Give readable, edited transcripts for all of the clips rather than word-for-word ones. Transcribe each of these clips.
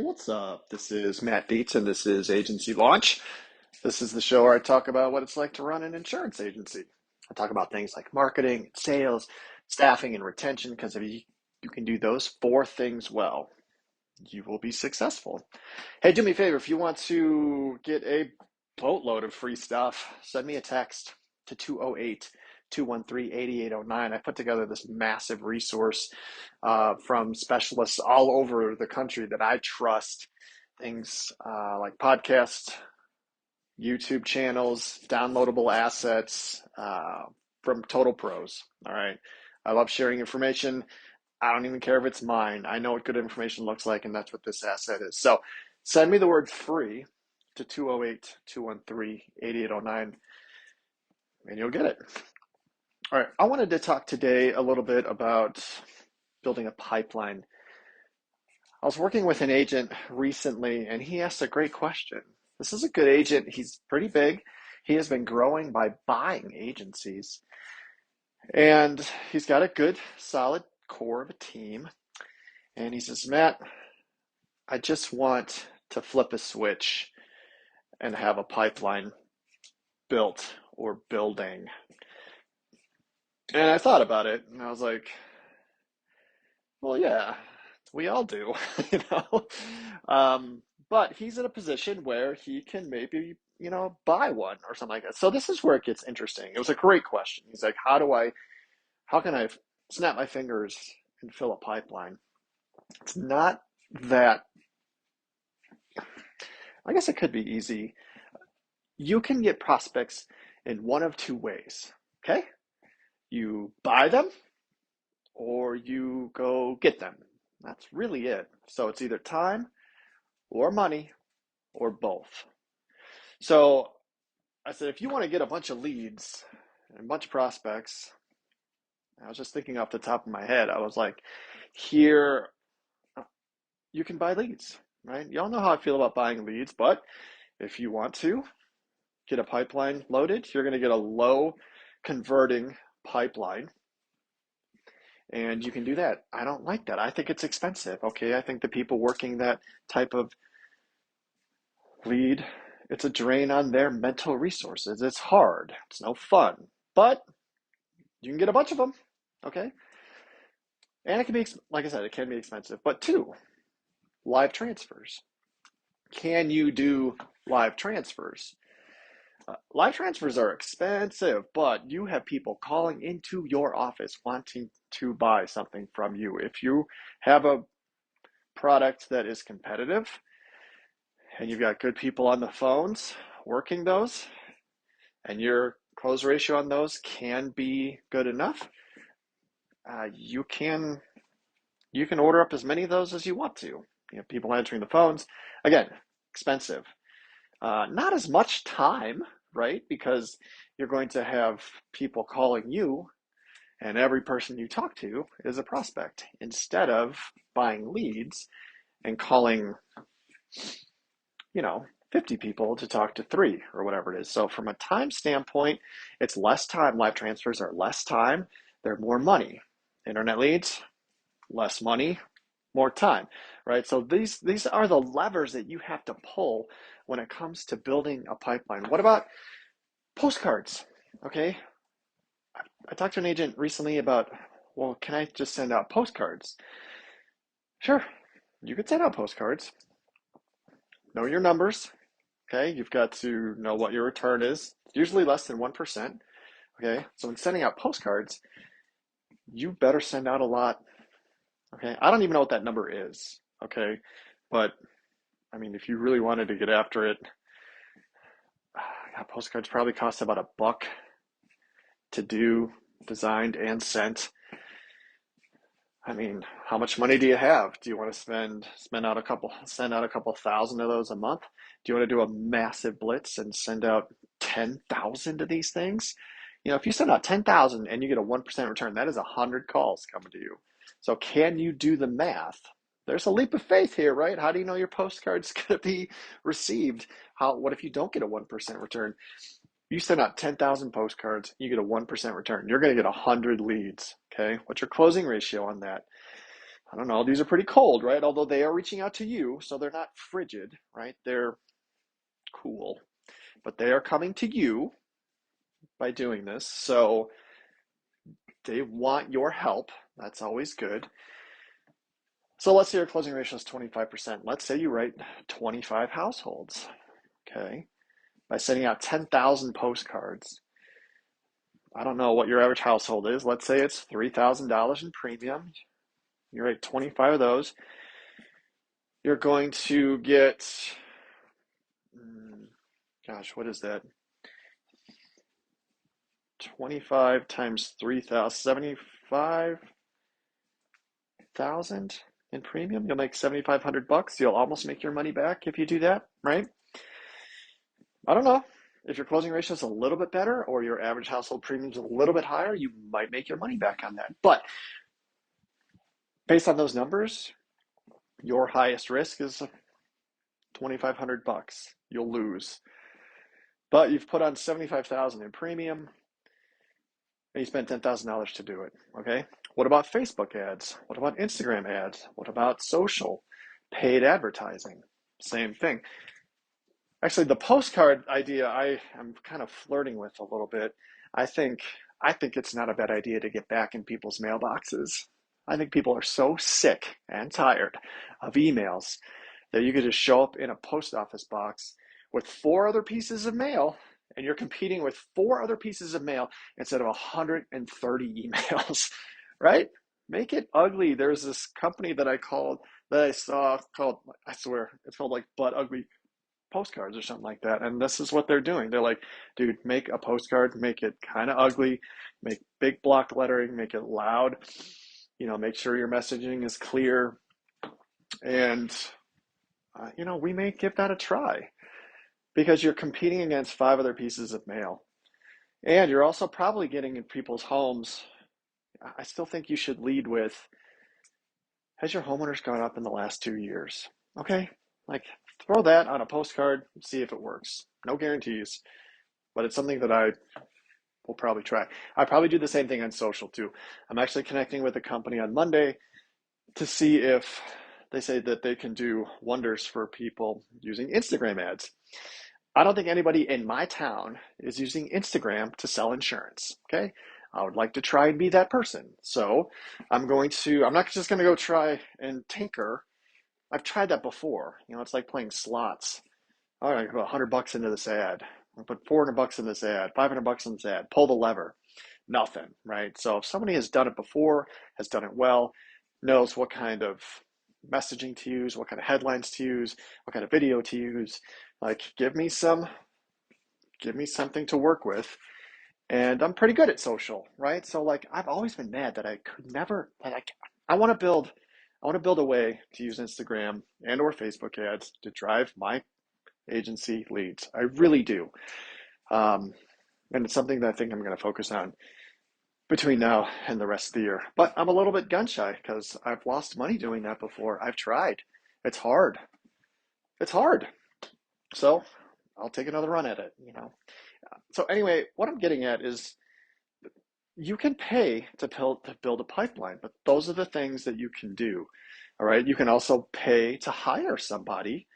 What's up? This is Matt Dietz, and this is Agency Launch. This is the show where I talk about what it's like to run an insurance agency. I talk about things like marketing, sales, staffing, and retention, because if you can do those four things well, you will be successful. Hey, do me a favor. If you want to get a boatload of free stuff, send me a text to 208-213-8809. I put together this massive resource from specialists all over the country that I trust. Things like podcasts, YouTube channels, downloadable assets from total pros. All right. I love sharing information. I don't even care if it's mine. I know what good information looks like, and that's what this asset is. So send me the word free to 208-213-8809, and you'll get it. All right. I wanted to talk today a little bit about building a pipeline. I was working with an agent recently, and he asked a great question. This is a good agent. He's pretty big. He has been growing by buying agencies, and he's got a good, solid core of a team. And he says, Matt, I just want to flip a switch and have a pipeline built or building. And I thought about it, and I was like, well, yeah, we all do, you know. But he's in a position where he can maybe, buy one or something like that. So this is where it gets interesting. It was a great question. He's like, how can I snap my fingers and fill a pipeline? It's not that, I guess it could be easy. You can get prospects in one of two ways, okay? You buy them or you go get them. That's really it. So it's either time or money or both. So I said, if you want to get a bunch of leads and a bunch of prospects, I was just thinking off the top of my head, I was like, here, you can buy leads, right? Y'all know how I feel about buying leads, but if you want to get a pipeline loaded, you're going to get a low converting pipeline. And you can do that. I don't like that. I think it's expensive. Okay. I think the people working that type of lead, it's a drain on their mental resources. It's hard. It's no fun, but you can get a bunch of them. Okay. And it can be, like I said, it can be expensive. But two, live transfers. Can you do live transfers? Live transfers are expensive, but you have people calling into your office wanting to buy something from you. If you have a product that is competitive and you've got good people on the phones working those, and your close ratio on those can be good enough, you can order up as many of those as you want to. You have people answering the phones. Again, expensive. Not as much time, right? Because you're going to have people calling you, and every person you talk to is a prospect, instead of buying leads and calling, 50 people to talk to three or whatever it is. So from a time standpoint, it's less time. Live transfers are less time. They're more money. Internet leads, less money, more time, right? So these are the levers that you have to pull when it comes to building a pipeline. What about postcards? Okay. I talked to an agent recently about, well, can I just send out postcards? Sure, you could send out postcards. Know your numbers. Okay. You've got to know what your return is. It's usually less than 1%. Okay. So when sending out postcards, you better send out a lot. Okay. I don't even know what that number is. Okay. But I mean, if you really wanted to get after it, postcards probably cost about $1 to do, designed and sent. I mean, how much money do you have? Do you want to send out a couple thousand of those a month? Do you want to do a massive blitz and send out 10,000 of these things? If you send out 10,000 and you get a 1% return, that is 100 calls coming to you. So can you do the math? There's a leap of faith here, right? How do you know your postcard's going to be received? What if you don't get a 1% return? You send out 10,000 postcards, you get a 1% return. You're going to get 100 leads, okay? What's your closing ratio on that? I don't know, these are pretty cold, right? Although they are reaching out to you, so they're not frigid, right? They're cool, but they are coming to you by doing this. So they want your help. That's always good. So let's say your closing ratio is 25%. Let's say you write 25 households, okay? By sending out 10,000 postcards. I don't know what your average household is. Let's say it's $3,000 in premium. You write 25 of those. You're going to get, gosh, what is that? 25 times 3,000, 75,000 in premium. You'll make 7,500 bucks. You'll almost make your money back if you do that, right? I don't know. If your closing ratio is a little bit better or your average household premium is a little bit higher, you might make your money back on that. But based on those numbers, your highest risk is 2,500 bucks. You'll lose. But you've put on 75,000 in premium and you spent $10,000 to do it, okay? What about Facebook ads? What about Instagram ads? What about social? Paid advertising? Same thing. Actually, the postcard idea I am kind of flirting with a little bit. I think I think it's not a bad idea to get back in people's mailboxes. I think people are so sick and tired of emails that you could just show up in a post office box with four other pieces of mail and you're competing with four other pieces of mail instead of 130 emails, right? Make it ugly. There's this company that I saw called, I swear, it's called like But Ugly Postcards or something like that. And this is what they're doing. They're like, dude, make a postcard, make it kind of ugly, make big block lettering, make it loud, make sure your messaging is clear. And, we may give that a try because you're competing against five other pieces of mail. And you're also probably getting in people's homes. I still think you should lead with, has your homeowners gone up in the last 2 years? Okay, like throw that on a postcard, see if it works. No guarantees, but it's something that I will probably try. I probably do the same thing on social too. I'm actually connecting with a company on Monday to see if they say that they can do wonders for people using Instagram ads. I don't think anybody in my town is using Instagram to sell insurance. Okay. I would like to try and be that person. So I'm not just going to go try and tinker. I've tried that before. It's like playing slots. All right, I put $100 into this ad. I put $400 in this ad, $500 in this ad, pull the lever. Nothing, right? So if somebody has done it before, has done it well, knows what kind of messaging to use, what kind of headlines to use, what kind of video to use, like give me something to work with. And I'm pretty good at social, right? So like I've always been mad that I could never I want to build a way to use Instagram and or Facebook ads to drive my agency leads. I really do. And it's something that I think I'm going to focus on between now and the rest of the year. But I'm a little bit gun shy because I've lost money doing that before. I've tried. It's hard. It's hard. So I'll take another run at it. So anyway, what I'm getting at is you can pay to build a pipeline, but those are the things that you can do. All right. You can also pay to hire somebody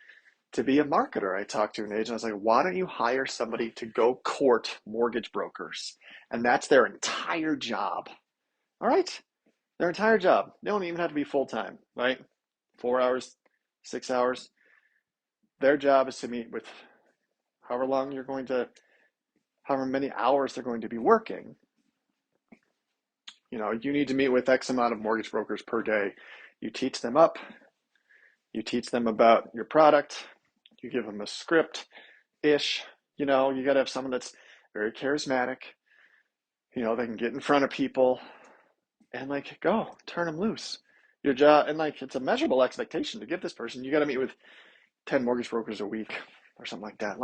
to be a marketer. I talked to an agent. I was like, why don't you hire somebody to go court mortgage brokers? And that's their entire job. All right. Their entire job. They don't even have to be full time, right? 4 hours, 6 hours. Their job is to meet with however many hours they're going to be working. You need to meet with X amount of mortgage brokers per day. You teach them up. You teach them about your product. You give them a script-ish. You got to have someone that's very charismatic. They can get in front of people and go turn them loose. Your job, and it's a measurable expectation to give this person. You got to meet with 10 mortgage brokers a week or something like that.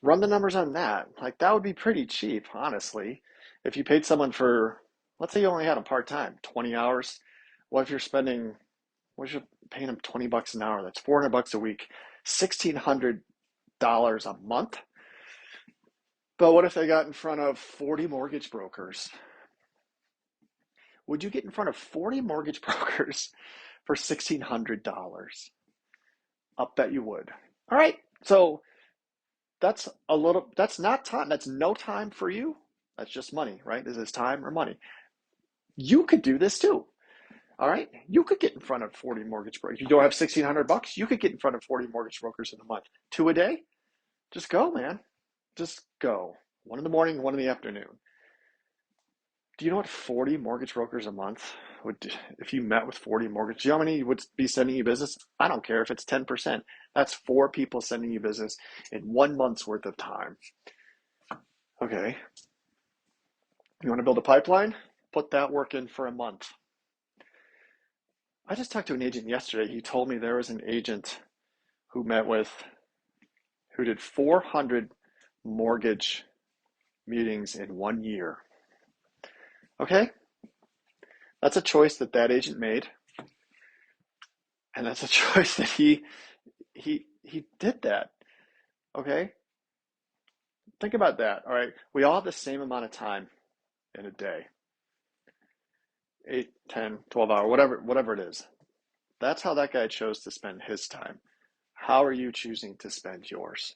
Run the numbers on that. That would be pretty cheap, honestly. If you paid someone for, let's say you only had them part-time, 20 hours. What if you're paying them $20 an hour? That's $400 a week, $1,600 a month. But what if they got in front of 40 mortgage brokers? would you get in front of 40 mortgage brokers for $1,600? I'll bet you would. All right. So that's not time. That's no time for you. That's just money, right? This is time or money. You could do this too. All right. You could get in front of 40 mortgage brokers. If you don't have $1,600, you could get in front of 40 mortgage brokers in a month. Two a day. Just go, man. Just go. One in the morning, one in the afternoon. Do you know what 40 mortgage brokers a month would, if you met with 40 mortgage, do you know how many would be sending you business? I don't care if it's 10%. That's four people sending you business in 1 month's worth of time. Okay. You want to build a pipeline? Put that work in for a month. I just talked to an agent yesterday. He told me there was an agent who did 400 mortgage meetings in 1 year. Okay? That's a choice that agent made. And that's a choice that he did that. Okay? Think about that. All right. We all have the same amount of time in a day. 8, 10, 12 hours, whatever it is. That's how that guy chose to spend his time. How are you choosing to spend yours?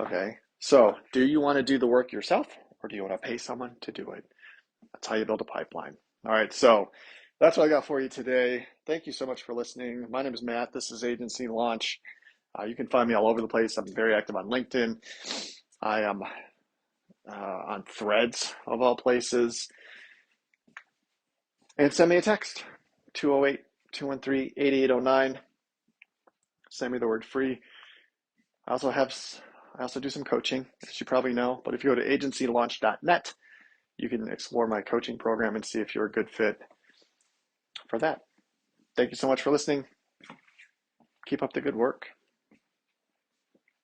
Okay. So, do you want to do the work yourself or do you want to pay someone to do it? That's how you build a pipeline. All right. So, that's what I got for you today. Thank you so much for listening. My name is Matt. This is Agency Launch. You can find me all over the place. I'm very active on LinkedIn. I am on Threads, of all places. And send me a text, 208-213-8809. Send me the word free. I also do some coaching, as you probably know. But if you go to agencylaunch.net, you can explore my coaching program and see if you're a good fit for that. Thank you so much for listening. Keep up the good work.